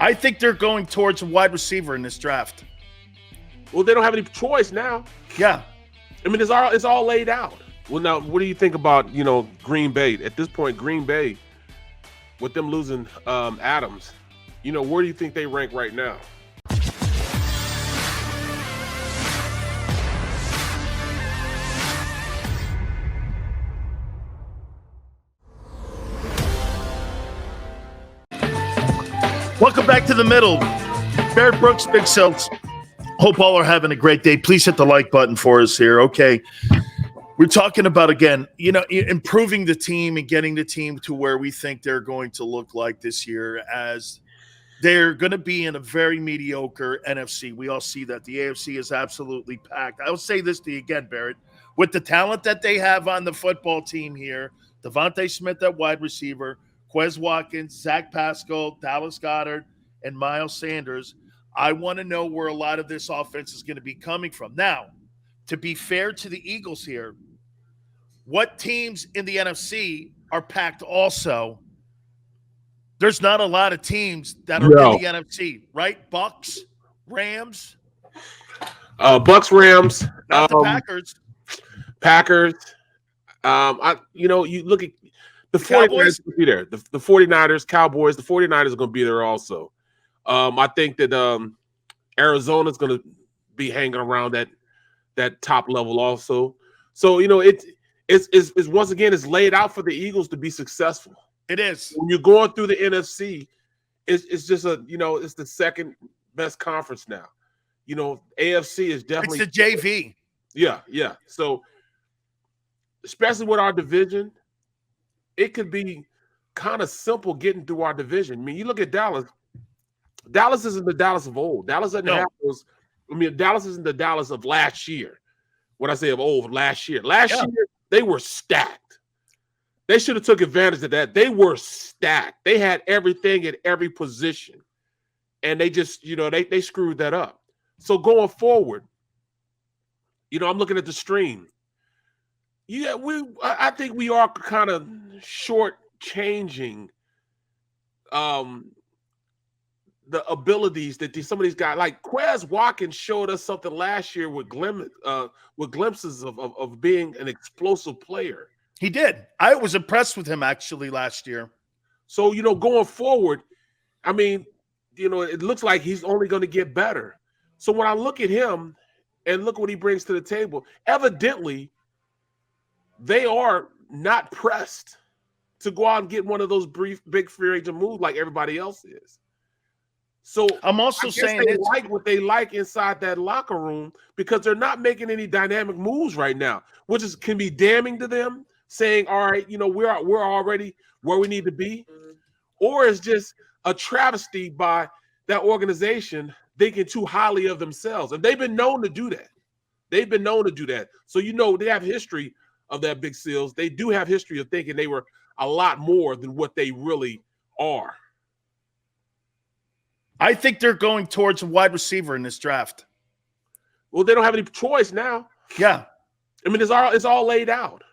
I think they're going towards a wide receiver in this draft. Well, they don't have any choice now. Yeah. I mean, it's all laid out. Well, now, what do you think about, Green Bay? At this point, Green Bay, with them losing Adams, where do you think they rank right now? Welcome back to the middle. Barrett Brooks, Big Silks. Hope all are having a great day. Please hit the like button for us here. Okay. We're talking about, again, improving the team and getting the team to where we think they're going to look like this year, as they're going to be in a very mediocre NFC. We all see that. The AFC is absolutely packed. I will say this to you again, Barrett. With the talent that they have on the football team here, Devontae Smith at wide receiver, Quez Watkins, Zach Pascal, Dallas Goedert, and Miles Sanders, I want to know where a lot of this offense is going to be coming from. Now, to be fair to the Eagles here, what teams in the NFC are packed also? There's not a lot of teams that are in the NFC, right? Bucks, Rams. Bucks, Rams. Not the Packers. Packers. You look at the 49ers will be there. The 49ers, Cowboys, the 49ers are going to be there also. I think that Arizona's going to be hanging around that top level also. So, it's once again, it's laid out for the Eagles to be successful. It is. When you're going through the NFC, it's just it's the second best conference now. AFC is definitely it's the JV. Yeah. So, especially with our division, it could be kind of simple getting through our division. I mean, you look at Dallas. Dallas isn't the Dallas of old. Dallas doesn't have those. I mean, Dallas isn't the Dallas of last year. When I say of old, last year. Last year, they were stacked. They should have took advantage of that. They were stacked. They had everything at every position. And they just, they screwed that up. So going forward, I'm looking at the stream. Yeah, I think we are kind of short-changing the abilities that some of these guys, like Quez Watkins, showed us something last year with glimpses of being an explosive player. He did. I was impressed with him actually last year. So, going forward, I mean, it looks like he's only going to get better. So when I look at him and look what he brings to the table, evidently they are not pressed to go out and get one of those big free agent moves like everybody else is. So I'm also saying they like what they like inside that locker room because they're not making any dynamic moves right now, which can be damning to them, saying, all right, we're already where we need to be. Or it's just a travesty by that organization thinking too highly of themselves. And they've been known to do that. So, they have history of that, Big Seals. They do have history of thinking they were a lot more than what they really are. I think they're going towards a wide receiver in this draft. Well, they don't have any choice now. Yeah. I mean, it's all laid out.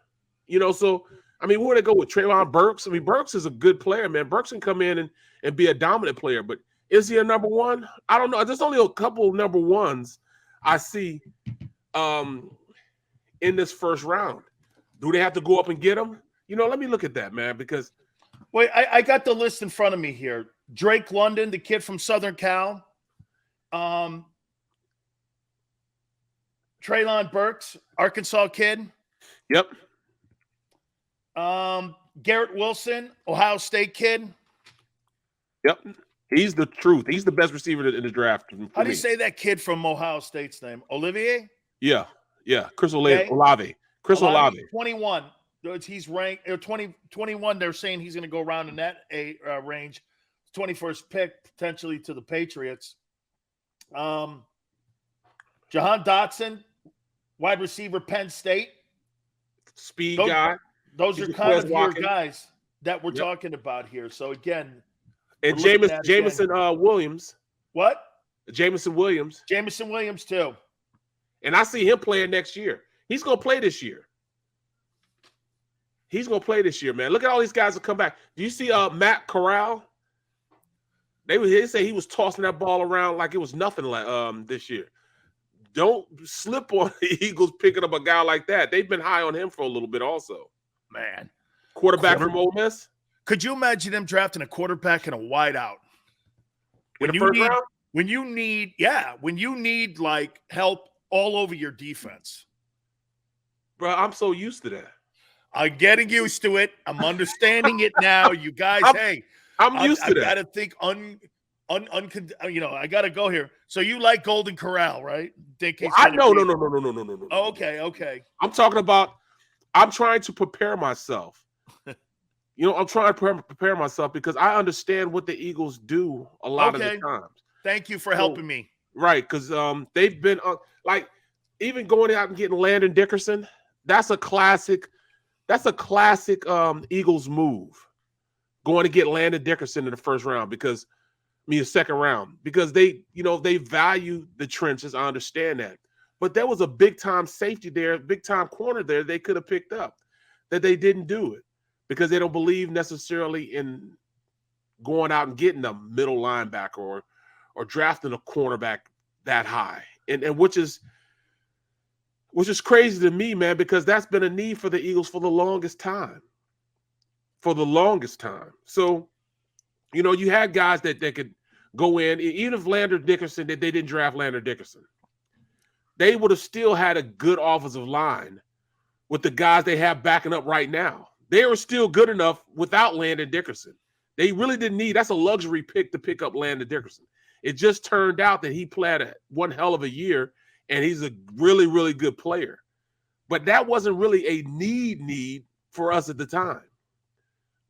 So, I mean, where to go with Treylon Burks? I mean, Burks is a good player, man. Burks can come in and be a dominant player, but is he a number one? I don't know. There's only a couple of number ones I see in this first round. Do they have to go up and get them? Let me look at that, man, because – wait, I got the list in front of me here. Drake London, the kid from Southern Cal. Treylon Burks, Arkansas kid. Yep. Garrett Wilson, Ohio State kid. Yep. He's the truth. He's the best receiver in the draft. How do you say that kid from Ohio State's name? Olivier? Yeah. Chris Olave. Chris Olave. 21. He's ranked 21. They're saying he's going to go around in that range. 21st pick potentially to the Patriots. Jahan Dotson, wide receiver, Penn State. Speed guy. Those are kind of your guys that we're talking about here. So again, and Jameson Williams. What? Jameson Williams. Jameson Williams too. And I see him playing next year. He's going to play this year. Man. Look at all these guys that come back. Do you see Matt Corral? They say he was tossing that ball around like it was nothing this year. Don't slip on the Eagles picking up a guy like that. They've been high on him for a little bit also. Man. Quarterback from Ole Miss. Could you imagine them drafting a quarterback and a wideout? In the first round? When you need like help all over your defense. Bro, I'm so used to that. I'm getting used to it. I'm understanding it now. You guys, I'm used to that. I got to think I got to go here. So you like Golden Corral, right? No. Oh, okay. I'm talking about I'm trying to prepare myself. I'm trying to prepare myself because I understand what the Eagles do a lot of the times. Thank you for helping me. Right, because they've been even going out and getting Landon Dickerson. That's a classic Eagles move. Going to get Landon Dickerson in the first round second round because they value the trenches. I understand that, but there was a big time safety there, big time corner there they could have picked up that they didn't do it because they don't believe necessarily in going out and getting a middle linebacker or drafting a cornerback that high, and which is crazy to me, man, because that's been a need for the Eagles for the longest time. So, you had guys that could go in, even if Landon Dickerson, that they didn't draft Landon Dickerson, they would have still had a good offensive line with the guys they have backing up right now. They were still good enough without Landon Dickerson. They really didn't need, that's a luxury pick to pick up Landon Dickerson. It just turned out that he played one hell of a year, and he's a really, really good player. But that wasn't really a need for us at the time.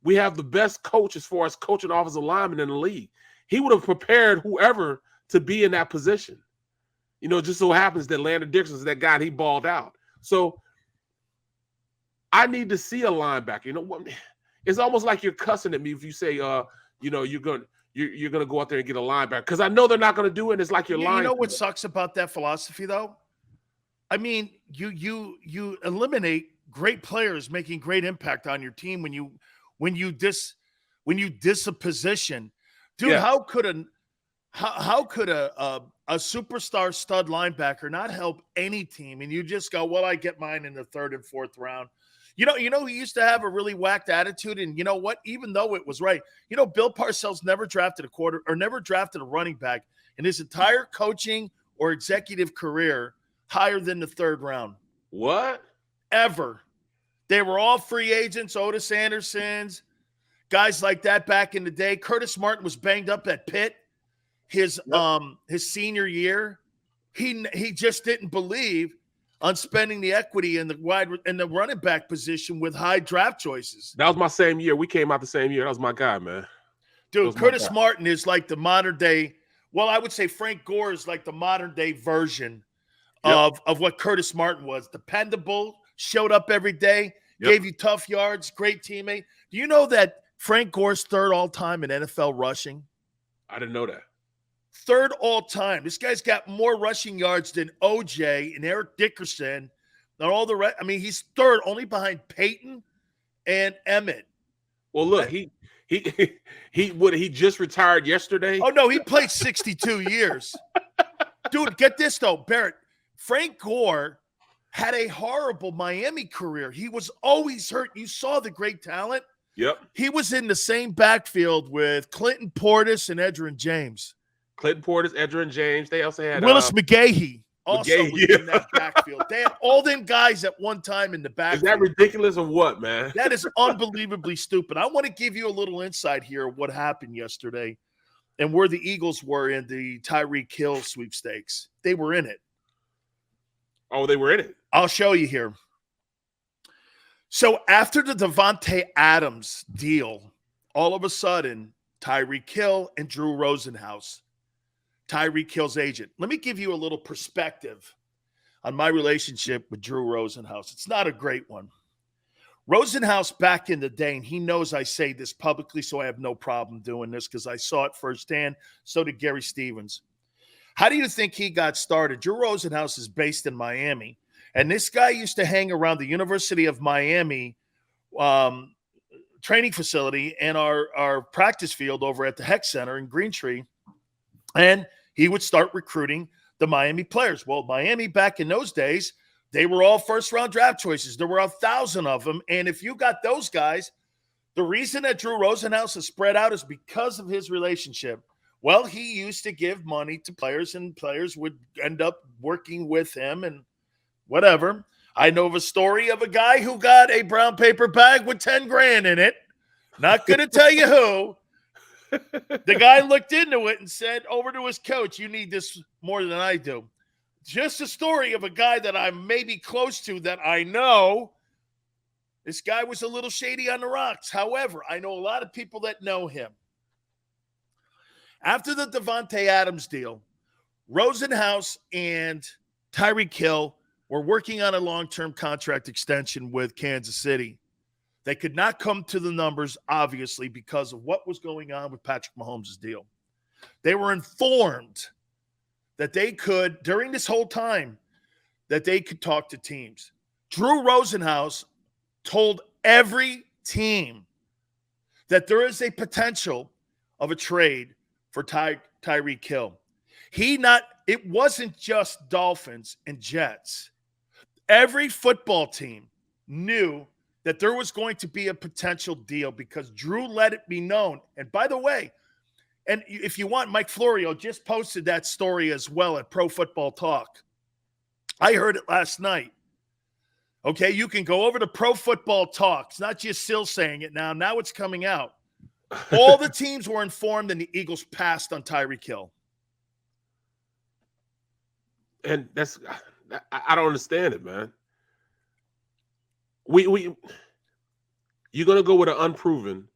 We have the best coach as far as coaching offensive linemen in the league. He would have prepared whoever to be in that position. Just so happens that Landon Dickerson is that guy and he balled out. So I need to see a linebacker. It's almost like you're cussing at me if you say, you're going to go out there and get a linebacker because I know they're not going to do it. And it's like you're lying. You know what sucks about that philosophy, though? I mean, you eliminate great players making great impact on your team when you diss a position, dude. Yeah. How could a superstar stud linebacker not help any team? And you just go, well, I get mine in the third and fourth round. He used to have a really whacked attitude, and you know what? Even though it was right, Bill Parcells never drafted a running back in his entire coaching or executive career higher than the third round. What? Ever. They were all free agents, Otis Andersons, guys like that back in the day. Curtis Martin was banged up at Pitt his senior year. He just didn't believe on spending the equity in the running back position with high draft choices. That was my same year. We came out the same year. That was my guy, man. Dude, Curtis Martin is like the modern day. Well, I would say Frank Gore is like the modern day version of what Curtis Martin was. Dependable, showed up every day, gave you tough yards, great teammate. Do you know that Frank Gore's third all-time in NFL rushing? I didn't know that. Third all-time. This guy's got more rushing yards than OJ and Eric Dickerson and all the rest. I mean, he's third only behind Peyton and Emmett. Well, look, he just retired yesterday. Oh, no, he played 62 years. Dude, get this, though, Barrett. Frank Gore had a horrible Miami career. He was always hurt. You saw the great talent. Yep. He was in the same backfield with Clinton Portis and Edgerrin James. Clinton Portis, Edgerrin James. They also had Willis McGahee. Also in that backfield. They had all them guys at one time in the backfield. Is that ridiculous or what, man? That is unbelievably stupid. I want to give you a little insight here of what happened yesterday and where the Eagles were in the Tyreek Hill sweepstakes. They were in it. Oh, they were in it. I'll show you here. So after the Devontae Adams deal, all of a sudden, Tyreek Hill and Drew Rosenhaus, Tyreek Hill's agent. Let me give you a little perspective on my relationship with Drew Rosenhaus. It's not a great one. Rosenhaus back in the day, and he knows I say this publicly, so I have no problem doing this because I saw it firsthand. So did Gary Stevens. How do you think he got started? Drew Rosenhaus is based in Miami, and this guy used to hang around the University of Miami training facility and our practice field over at the Heck Center in Greentree, and he would start recruiting the Miami players. Well, Miami back in those days, they were all first-round draft choices. There were 1,000 of them, and if you got those guys, the reason that Drew Rosenhaus is spread out is because of his relationship. Well, he used to give money to players, and players would end up working with him and whatever. I know of a story of a guy who got a brown paper bag with 10 grand in it. Not going to tell you who. The guy looked into it and said over to his coach, you need this more than I do. Just a story of a guy that I'm maybe close to that I know. This guy was a little shady on the rocks. However, I know a lot of people that know him. After the Davante Adams deal, Rosenhaus and Tyreek Hill were working on a long-term contract extension with Kansas City. They could not come to the numbers, obviously, because of what was going on with Patrick Mahomes' deal. They were informed that they could, during this whole time, that they could talk to teams. Drew Rosenhaus told every team that there is a potential of a trade for Tyreek Hill. It wasn't just Dolphins and Jets. Every football team knew that there was going to be a potential deal because Drew let it be known. And by the way, and if you want, Mike Florio just posted that story as well at Pro Football Talk. I heard it last night. Okay, you can go over to Pro Football Talk. It's not just Sil saying it now. Now it's coming out. All the teams were informed, and the Eagles passed on Tyreek Hill. And I don't understand it, man. You're gonna go with an unproven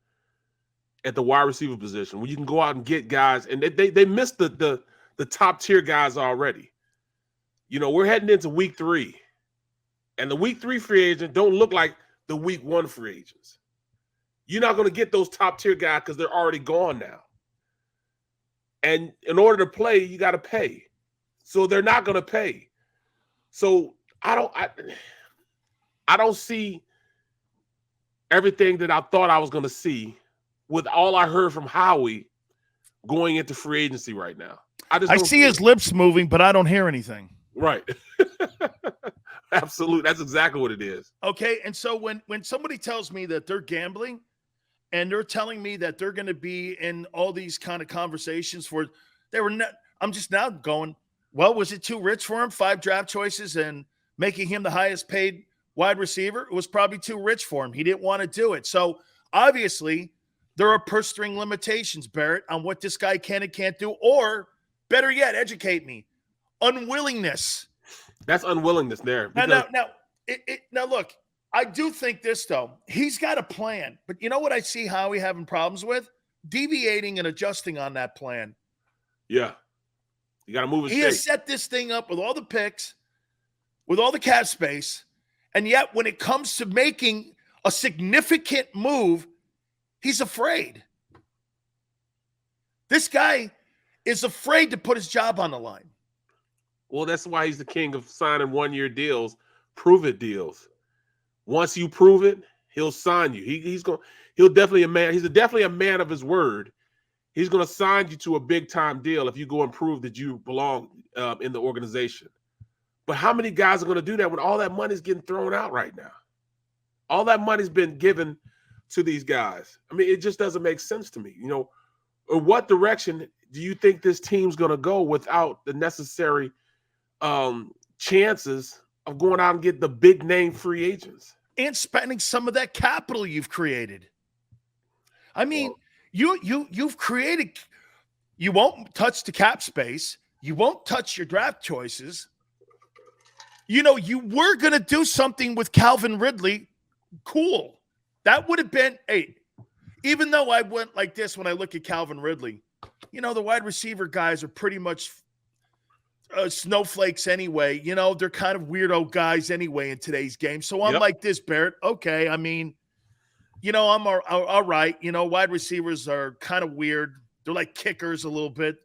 at the wide receiver position where you can go out and get guys, and they missed the top tier guys already. You know, we're heading into week 3, and the week 3 free agents don't look like the week 1 free agents. You're not going to get those top tier guys because they're already gone now. And in order to play, you got to pay. So they're not going to pay. So I don't see everything that I thought I was going to see with all I heard from Howie going into free agency right now. I see his lips moving, but I don't hear anything. Right. Absolutely. That's exactly what it is. Okay. And so when somebody tells me that they're gambling and they're telling me that they're going to be in all these kind of conversations I'm just now going, well, was it too rich for him? 5 draft choices and making him the highest paid wide receiver? It was probably too rich for him. He didn't want to do it. So obviously there are purse string limitations, Barrett, on what this guy can and can't do, or better yet, educate me. Unwillingness. That's unwillingness there. Because now look, I do think this, though. He's got a plan. But you know what I see Howie having problems with? Deviating and adjusting on that plan. Yeah. You got to move his He has set this thing up with all the picks, with all the cap space, and yet when it comes to making a significant move, he's afraid. This guy is afraid to put his job on the line. Well, that's why he's the king of signing 1-year deals, prove-it deals. Once you prove it, he'll sign you. He's definitely a man of his word. He's going to sign you to a big-time deal if you go and prove that you belong in the organization. But how many guys are going to do that when all that money's getting thrown out right now? All that money's been given to these guys. I mean, it just doesn't make sense to me. You know, or what direction do you think this team's going to go without the necessary chances of going out and get the big name free agents and spending some of that capital you've created? I mean, you've created. You won't touch the cap space. You won't touch your draft choices. You know, you were going to do something with Calvin Ridley. Cool. That would have been, hey, even though I went like this when I look at Calvin Ridley, you know, the wide receiver guys are pretty much snowflakes anyway. You know, they're kind of weirdo guys anyway in today's game. So I'm like this, Barrett. Okay, I mean, you know, I'm all right. You know, wide receivers are kind of weird. They're like kickers a little bit.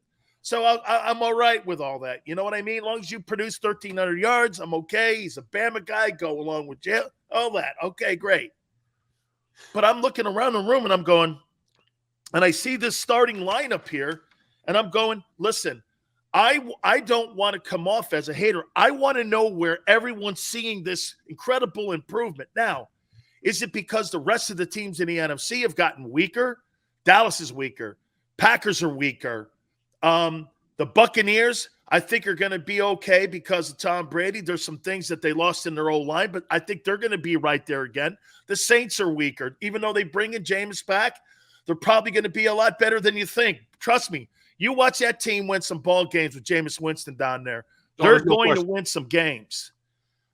So I'm all right with all that. You know what I mean? As long as you produce 1,300 yards, I'm okay. He's a Bama guy. Go along with jail. All that. Okay, great. But I'm looking around the room and I'm going, and I see this starting lineup here, and I'm going, listen, I don't want to come off as a hater. I want to know where everyone's seeing this incredible improvement. Now, is it because the rest of the teams in the NFC have gotten weaker? Dallas is weaker. Packers are weaker. The Buccaneers, I think, are going to be okay because of Tom Brady. There's some things that they lost in their O-line, but I think they're going to be right there again. The Saints are weaker. Even though they bring in Jameis back, they're probably going to be a lot better than you think. Trust me. You watch that team win some ball games with Jameis Winston down there. They're going to win some games.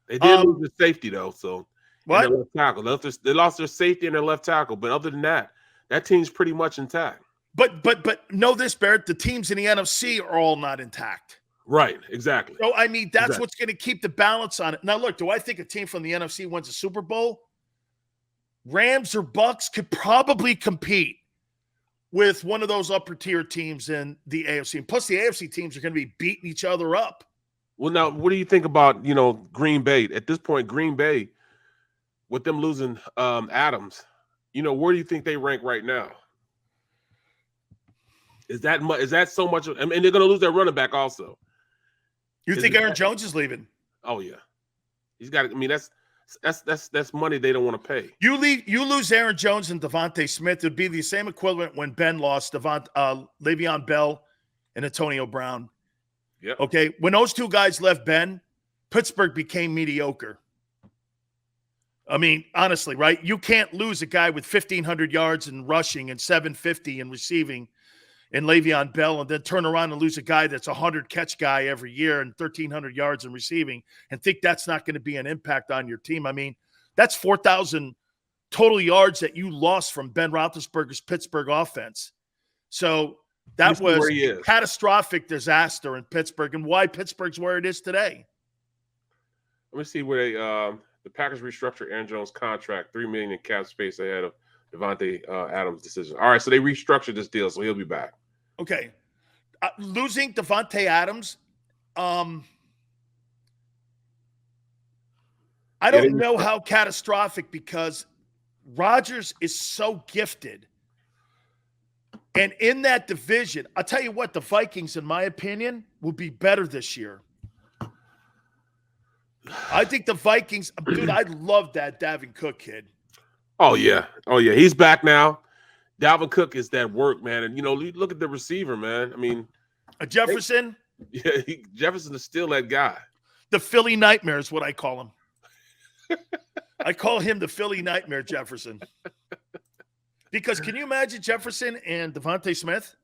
They did lose their safety, though. So what? Their left tackle. They lost their safety and their left tackle. But other than that, that team's pretty much intact. But know this, Barrett, the teams in the NFC are all not intact. Right, exactly. So, I mean, that's what's going to keep the balance on it. Now, look, do I think a team from the NFC wins a Super Bowl? Rams or Bucks could probably compete with one of those upper-tier teams in the AFC. And plus, the AFC teams are going to be beating each other up. Well, now, what do you think about, Green Bay? At this point, Green Bay, with them losing Adams, where do you think they rank right now? Is that so much? And they're going to lose their running back also. You think Aaron Jones is leaving? Oh yeah, he's got. I mean, that's money they don't want to pay. You lose Aaron Jones and Devontae Smith. It'd be the same equivalent when Ben lost Le'Veon Bell and Antonio Brown. Yeah. Okay. When those two guys left Ben, Pittsburgh became mediocre. I mean, honestly, right? You can't lose a guy with 1,500 yards in rushing and 750 in receiving and Le'Veon Bell, and then turn around and lose a guy that's a 100-catch guy every year and 1,300 yards in receiving and think that's not going to be an impact on your team. I mean, that's 4,000 total yards that you lost from Ben Roethlisberger's Pittsburgh offense. So that was a catastrophic disaster in Pittsburgh, and why Pittsburgh's where it is today. Let me see where the Packers restructured Aaron Jones' contract, $3 million in cap space ahead of Devontae Adams' decision. All right, so they restructured this deal, so he'll be back. Okay. Losing Devontae Adams, I don't know how catastrophic, because Rodgers is so gifted. And in that division, I'll tell you what, the Vikings, in my opinion, will be better this year. I think the Vikings, dude, I love that Dalvin Cook kid. Oh, yeah. He's back now. Dalvin Cook is that work, man. And, look at the receiver, man. I mean. Jefferson? Jefferson is still that guy. The Philly Nightmare is what I call him. I call him the Philly Nightmare, Jefferson. Because can you imagine Jefferson and Devontae Smith?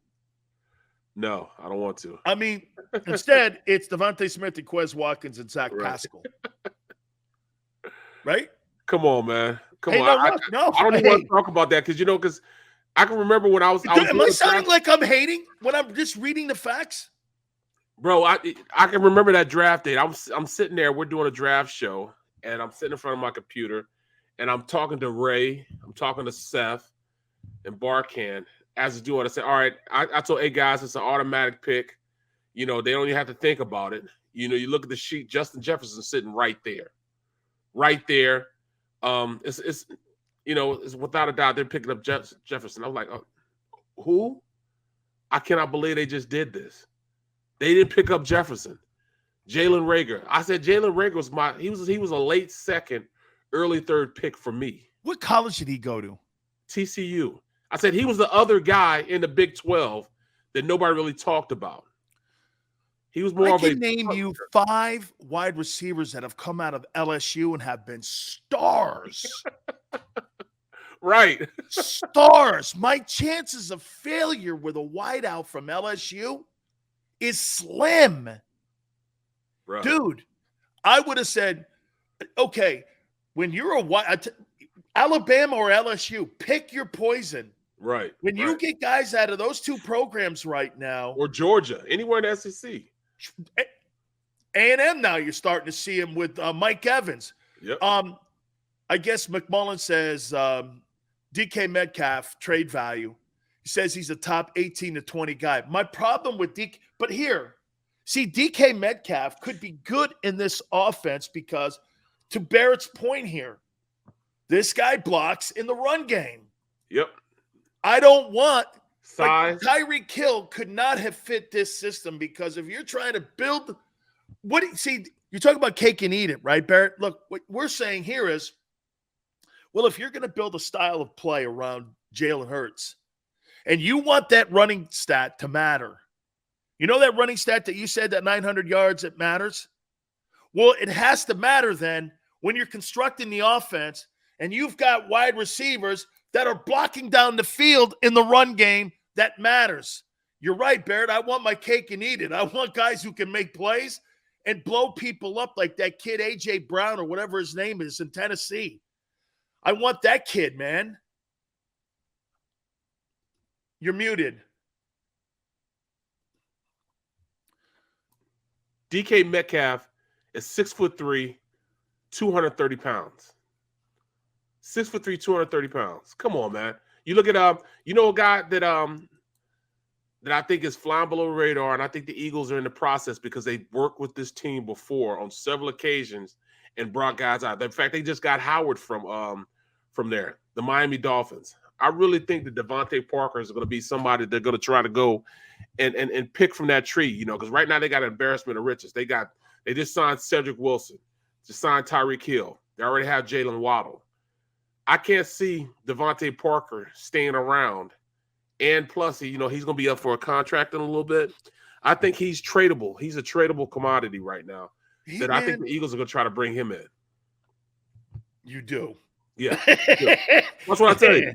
No, I don't want to. I mean, instead, it's Devontae Smith and Quez Watkins and Zach Pascal. Right? Come on, man. Come on. No, I don't even want to talk about that because I can remember when I was. Am I sounding like I'm hating when I'm just reading the facts? Bro, I can remember that draft date. I'm sitting there. We're doing a draft show, and I'm sitting in front of my computer, and I'm talking to Ray. I'm talking to Seth and Barkan as a duo. I said, all right, I told, hey, guys, it's an automatic pick. They don't even have to think about it. You look at the sheet, Justin Jefferson sitting right there. Right there. It's without a doubt they're picking up Jefferson. I was like, who? I cannot believe they just did this. They didn't pick up Jefferson. Jalen Reagor. I said Jalen Reagor was he was a late second, early third pick for me. What college did he go to? TCU. I said he was the other guy in the Big 12 that nobody really talked about. He was more I can name you 5 wide receivers that have come out of LSU and have been stars. Right. Stars. My chances of failure with a wideout from LSU is slim. Right. Dude, I would have said, okay, when you're Alabama or LSU, pick your poison. Right. When you get guys out of those two programs right now. Or Georgia, anywhere in the SEC. A&M now, you're starting to see him with Mike Evans. Yep. I guess McMullen says DK Metcalf, trade value. He says he's a top 18 to 20 guy. My problem with DK, but here, see, DK Metcalf could be good in this offense because, to Barrett's point here, This guy blocks in the run game. Yep. I don't want size. Like, Tyreek Hill could not have fit this system because if you're trying to build you're talking about cake and eat it, right, Barrett? Look, what we're saying here is, well, if you're going to build a style of play around Jalen Hurts and you want that running stat to matter, you know that running stat that you said, that 900 yards, it matters? Well, it has to matter then when you're constructing the offense and you've got wide receivers that are blocking down the field in the run game. That matters. You're right, Barrett. I want my cake and eat it. I want guys who can make plays and blow people up like that kid A.J. Brown or whatever his name is in Tennessee. I want that kid, man. You're muted. DK Metcalf is 6'3", 230 pounds. 6'3", 230 pounds. Come on, man. You look at a guy that I think is flying below the radar, and I think the Eagles are in the process because they worked with this team before on several occasions and brought guys out. In fact, they just got Howard from there, the Miami Dolphins. I really think that Devontae Parker is going to be somebody they're going to try to go and pick from that tree, because right now they got an embarrassment of riches. They just signed Cedric Wilson, just signed Tyreek Hill. They already have Jalen Waddle. I can't see Devontae Parker staying around. And plus, he's going to be up for a contract in a little bit. I think he's tradable. He's a tradable commodity right now. I think the Eagles are going to try to bring him in. You do. Yeah. That's what I tell you.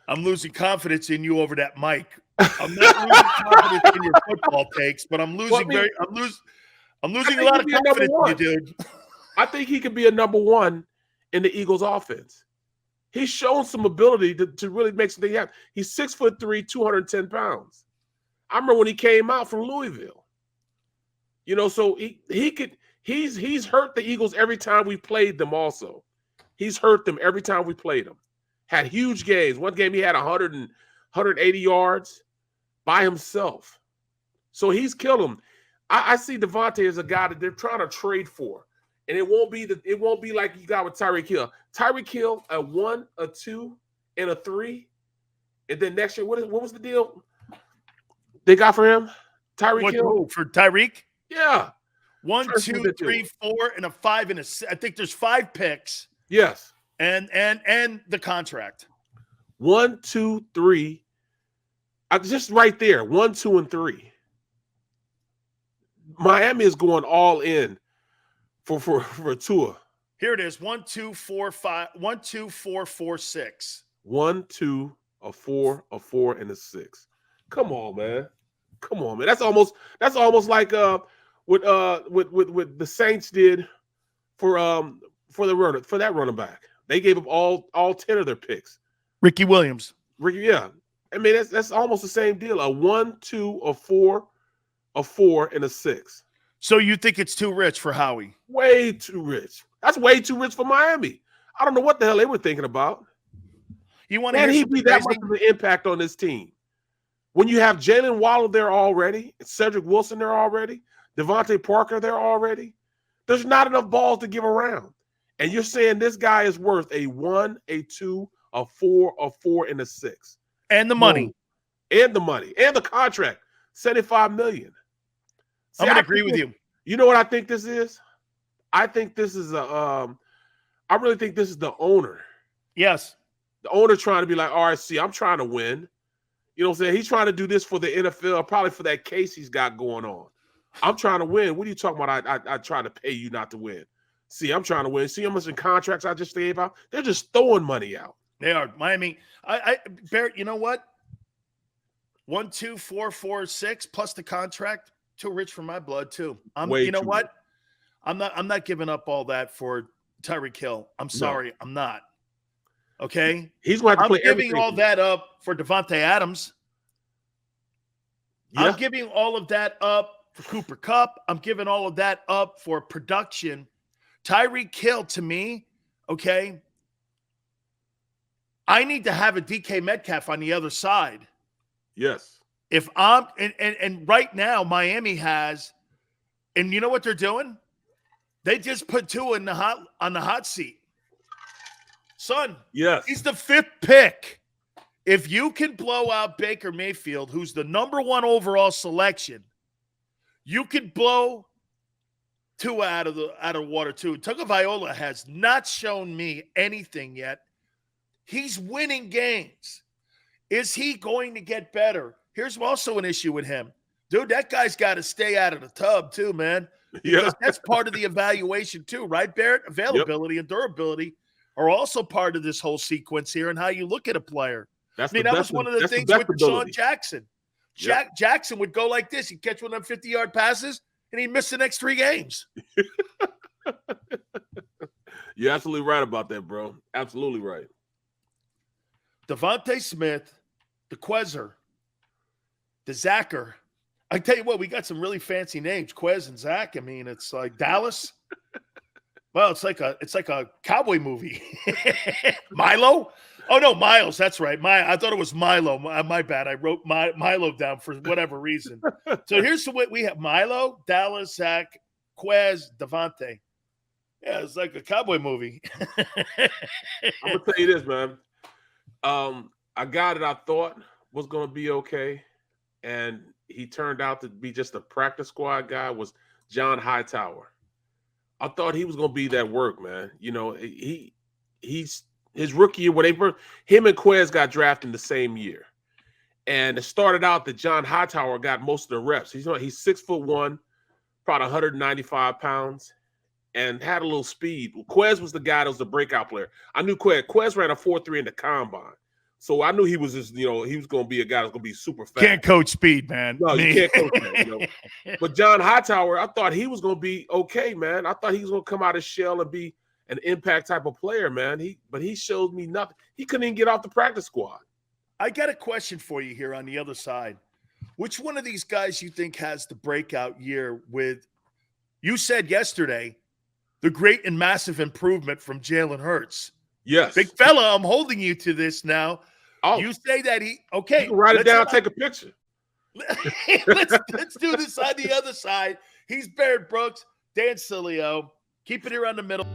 I'm losing confidence in you over that mic. I'm not losing confidence in your football takes, but I'm losing I'm losing a lot of confidence in you, dude. I think he could be a number one in the Eagles offense. He's shown some ability to really make something happen. He's 6'3", 210 pounds. I remember when he came out from Louisville. So he's hurt the Eagles every time we played them also. He's hurt them every time we played them. Had huge games. One game he had 180 yards by himself. So he's killed them. I see Devontae as a guy that they're trying to trade for. And it won't be like you got with Tyreek Hill. Tyreek Hill, a 1, a 2, and a 3. And then next year, what was the deal they got for him? Tyreek Hill? For Tyreek? Yeah. 1, 2, 3, 4, and a 5 and a 6. I think there's 5 picks. Yes. And the contract. 1, 2, 3. Just right there. 1, 2, and 3. Miami is going all in for a tour. Here it is. 1, 2, 4, 5. 1, 2, 4, 4, 6. 1, 2, a 4, a 4, and a 6. Come on, man. Come on, man. That's almost like what the Saints did for that running back. They gave up all 10 of their picks. Ricky Williams. Yeah. I mean, that's almost the same deal. A 1, 2, a 4, a 4, and a 6. So you think it's too rich for Howie? Way too rich. That's way too rich for Miami. I don't know what the hell they were thinking about. You want to Can hear he be that much of an impact on this team? When you have Jalen Waddle there already, Cedric Wilson there already, Devontae Parker there already, there's not enough balls to give around. And you're saying this guy is worth a 1, a 2, a 4, and a 6. And the money. And the money. And the contract. $75 million. See, I'm going to agree with you. You know what I think this is? I think this is I really think this is the owner. Yes. The owner trying to be like, all right, see, I'm trying to win. You know what I'm saying? He's trying to do this for the NFL, probably for that case he's got going on. I'm trying to win. What are you talking about? I try to pay you not to win. See, I'm trying to win. See how much in contracts I just gave out? They're just throwing money out. They are. Miami. Barrett, you know what? 1, 2, 4, 4, 6 plus the contract. Too rich for my blood, too. You know what? I'm not giving up all that for Tyreek Hill. I'm sorry. No. I'm not. Okay? He's going to have to play everything. I'm giving all that up for Devontae Adams. Yeah. I'm giving all of that up for Cooper Kupp. I'm giving all of that up for production. Tyreek Hill, to me, okay, I need to have a DK Metcalf on the other side. Yes. If I'm and right now Miami has, and you know what they're doing? They just put Tua on the hot seat. son, Yes. he's the 5th pick. If you can blow out Baker Mayfield, who's the number 1 overall selection, you can blow Tua out of the water too. Tagovailoa has not shown me anything yet. He's winning games. Is he going to get better? Here's also an issue with him. Dude, that guy's got to stay out of the tub too, man. Because that's part of the evaluation too, right, Barrett? Availability and durability are also part of this whole sequence here and how you look at a player. That was one of the things with Deshaun Jackson. Jackson would go like this. He'd catch one of them 50-yard passes, and he'd miss the next 3 games. You're absolutely right about that, bro. Absolutely right. Devontae Smith, the Quezzer, the Zacher. I tell you what, we got some really fancy names, Quez and Zach. I mean, it's like Dallas. Well, it's like a cowboy movie. Milo? Oh no, Miles. That's right. I thought it was Milo. My bad. I wrote Milo down for whatever reason. So here's what we have: Milo, Dallas, Zach, Quez, Devontae. Yeah, it's like a cowboy movie. I'm gonna tell you this, man. A guy that I thought was gonna be okay, and he turned out to be just a practice squad guy, was John Hightower. I thought he was gonna be that work, man. You know, he's his rookie year when him and Quez got drafted in the same year, and it started out that John Hightower got most of the reps. He's 6'1", probably 195 pounds, and had a little speed. Quez was the guy that was the breakout player. I knew Quez. Quez ran a 4.3 in the combine. So I knew he was just, he was going to be a guy that's going to be super fast. Can't coach speed, man. No, you can't coach that. But John Hightower, I thought he was going to be okay, man. I thought he was going to come out of shell and be an impact type of player, man. But he showed me nothing. He couldn't even get off the practice squad. I got a question for you here on the other side. Which one of these guys you think has the breakout year with, you said yesterday, the great and massive improvement from Jalen Hurts? Yes. Big fella, I'm holding you to this now. Oh, you say that okay. You can write it down, take a picture. let's do this on the other side. He's Barrett Brooks, Dan Cilio. Keep it here on the middle.